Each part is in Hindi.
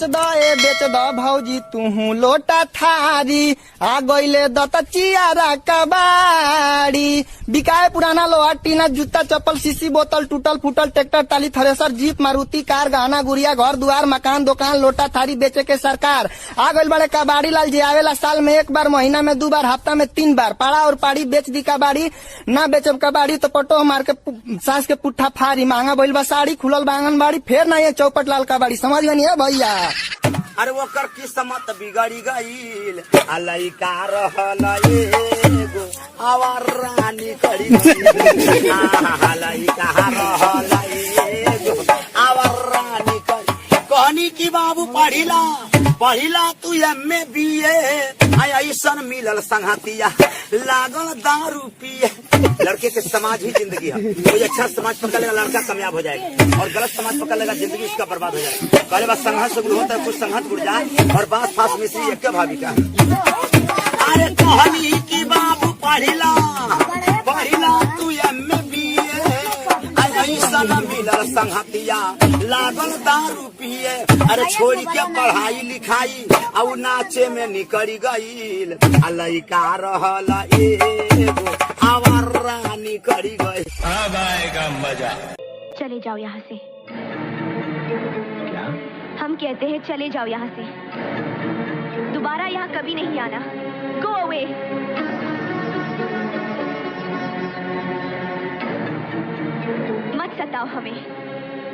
बेच द भौजी तूहू लोटा थारी आ गईले दत चियारा कबाड़ी बिकाए पुराना लोहा टीना जूता चप्पल सीसी बोतल टूटल फूटल ट्रैक्टर टाली थ्रेसर जीप मारुति कार गहना गुड़िया घर दुआर मकान दुकान लोटा थारी बेचे के सरकार आ गईल बड़े कबाड़ी लाल जी आवेला साल में एक बार महीना में 2 बार हफ्ता में 3 बार पाड़ा और पाड़ी बेच दी कबाड़ी ना बेचब कबाड़ी तो पटो मार के सास के पुट्ठा फारी महंगा भइल बा साड़ी खुलल बा आंगनबाड़ी फेर ना ये चौपट लाल कबाड़ी समझ गनी है भैया। अरे वो कर किस्मत बिगड़ी गईल अलई का रहल एगो आवर रानी करी अलई का रहल एगो आवर रानी करी कहनी की बाबू पढ़िला तू एमए बीए ऐसन मिलल संगतिया लागल दारू पिए। लड़के के समाज ही जिंदगी है, कोई अच्छा समाज पकड़ लेगा लड़का कामयाब हो जाएगा और गलत समाज पकड़ लेगा जिंदगी उसका बर्बाद हो जाएगा। पहले बात संघर्ष शुरू होता है, कुछ संघर्ष उड़ जाए और बात फांस मिश्री एक भाभी का। अरे कहनी की बाबू पढ़िला तू एमए बीए ऐसन मिलल संगतिया लागल दारू पिए। अरे छोड़ के पढ़ाई लिखाई और नाचे में निकली गईल लइका रहल एगो आवर रानी करी गई। अब आएगा मजा। चले जाओ यहाँ से। क्या? हम कहते हैं चले जाओ यहाँ से, दोबारा यहाँ कभी नहीं आना। Go away. मत सताओ हमें,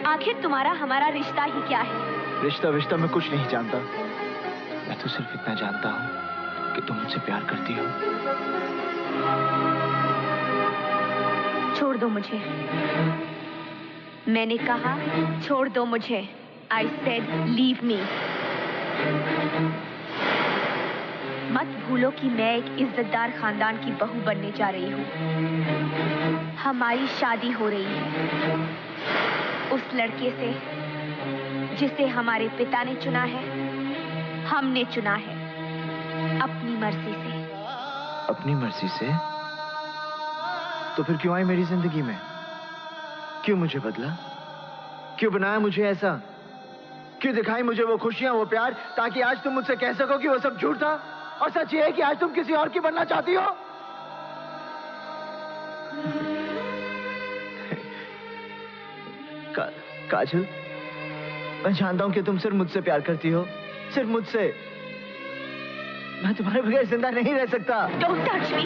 आखिर तुम्हारा हमारा रिश्ता ही क्या है? रिश्ता मैं कुछ नहीं जानता, मैं तो सिर्फ इतना जानता हूँ कि तुम मुझसे प्यार करती हो। छोड़ दो मुझे, मैंने कहा छोड़ दो मुझे। I said leave me। मत भूलो कि मैं एक इज्जतदार खानदान की बहू बनने जा रही हूँ। हमारी शादी हो रही है उस लड़के से जिसे हमारे पिता ने चुना है, हमने चुना है अपनी मर्जी से। अपनी मर्जी से? तो फिर क्यों आई मेरी जिंदगी में? क्यों मुझे बदला? क्यों बनाया मुझे ऐसा? क्यों दिखाई मुझे वो खुशियां वो प्यार ताकि आज तुम मुझसे कह सको कि वो सब झूठ था और सच ये है कि आज तुम किसी और की बनना चाहती हो? काजल, मैं जानता हूं कि तुम सिर्फ मुझसे प्यार करती हो, सिर्फ मुझसे। मैं तुम्हारे बगैर जिंदा नहीं रह सकता। Don't touch me।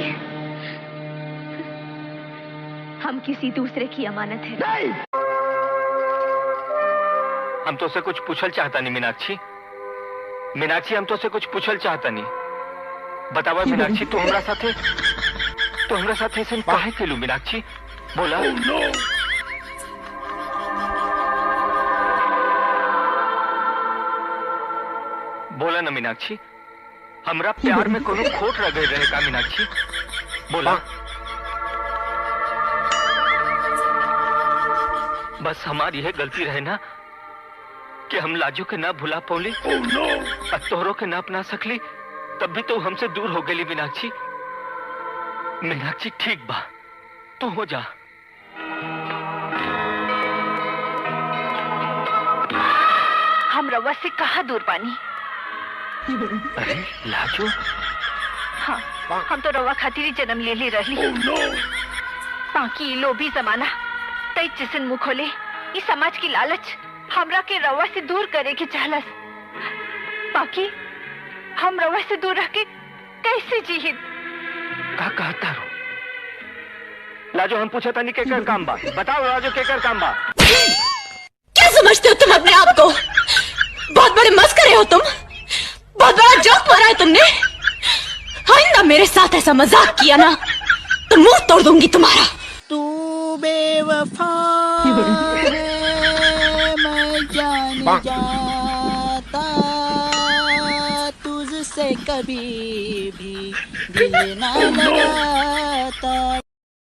हम किसी दूसरे की अमानत है। नहीं! हम तो से कुछ पूछल चाहता नहीं मीनाक्षी, हम तो से कुछ पूछल चाहता नहीं। बतावा मीनाक्षी, तू हमरा साथे ऐसे काहे केलू मीनाक्षी? बोला। बोला ना मीनाक्षी, हमरा प्यार में कोनो खोट रह गई रहेगा मीनाक्षी? बोला। बस हमारी यह गलती रहे ना कि हम लाजू के ना भुला पौली और तोहरों के ना अपना सकली, तब भी तो हमसे दूर हो गई मीनाक्षी। मीनाक्षी ठीक बा, तू हो जा। हम रवा से कहाँ दूर पानी? अरे लाजू, हाँ, हम तो रवा खातिर ही जन्म ले रही। बाकी लोभी जमाना तई जिसन मुंह खोले इस समाज की लालच हमरा के रवा से दूर करे के चाहलस। बाकी हम रवा से दूर रह के कैसे जीहित? का कहता रो? लाजो, हम पूछा था नहीं केकर काम बा, बताओ लाजो केकर काम बा? क्या समझते हो तुम अपने आप को? बहुत बड़े मस्करे हो तुम, बहुत बड़ा जोक मारा है तुमने। आइंदा मेरे साथ ऐसा मजाक किया ना तो मुंह तोड़ दूंगी तुम्हारा। तू बेवफा है, मैं जान जाता तुझसे कभी भी दिल ना लगाता।